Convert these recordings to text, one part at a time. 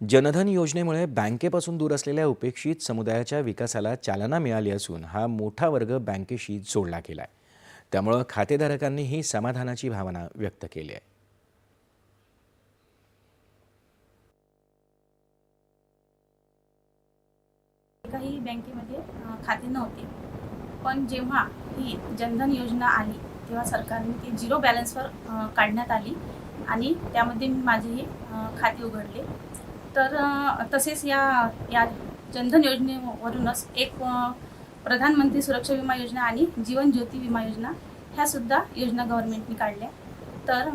जनधन योजनेमुळे बँकेपासून दूर असलेल्या उपेक्षित समुदायाच्या विकासाला चालना मिळाली असून हा मोठा वर्ग बँकेशी जोडला गेलाय। त्यामुळे खातेधारकांनीही समाधानाची भावना व्यक्त केली आहे। काही बँकेमध्ये खाते नव्हते, पण जेव्हा ही जनधन योजना आली तेव्हा सरकारने ती झिरो बॅलन्सवर काढण्यात आली आणि त्यामध्ये मी माझे खाते उघडले। तर तसेच या या जनधन योजनेवरूनच एक प्रधानमंत्री सुरक्षा विमा योजना आणि जीवन ज्योती विमा योजना ह्या सुद्धा योजना गव्हर्नमेंटने काढल्या। तर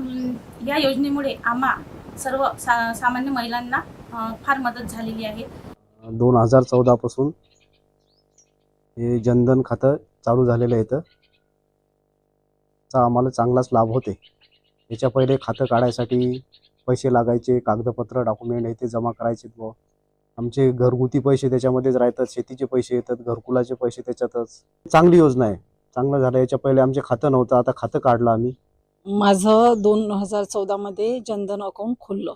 या योजनेमुळे आम्हा सर्व सामान्य महिलांना फार मदत झालेली आहे। 2014 पासून हे जनधन खातं चालू झालेलं आहे, तर आम्हाला चांगलाच लाभ होते। याच्या पहिले खातं काढायसाठी पैसे लागायचे, कागदपत्र डॉक्युमेंट हे ते जमा करायचे। आमचे घरगुती पैसे त्याच्यामध्येच राहतात, शेतीचे पैसे येतात, घरकुलाचे पैसे त्याच्यातच। चांगली योजना आहे, चांगलं झालं। याच्या पहिले आमचे खातं नव्हतं, आता खातं काढलं आम्ही। माझं 2014 मध्ये जनधन अकाउंट खोललं,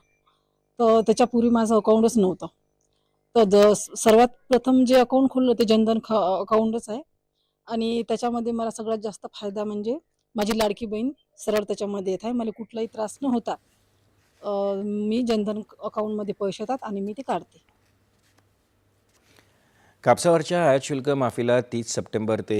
तर त्याच्यापूर्वी माझं अकाउंटच नव्हतं। तर सर्वात प्रथम जे अकाउंट खोललं ते जनधन अकाउंटच आहे आणि त्याच्यामध्ये मला सगळ्यात जास्त फायदा म्हणजे माझी लाडकी बहीण सरळ त्याच्यामध्ये येत आहे। मला कुठलाही त्रास न होता मी जनधन अकाउंटमध्ये पैसे येतात आणि मी ते काढते। कापसावरच्या आयात शुल्क माफीला 30 सप्टेंबर ते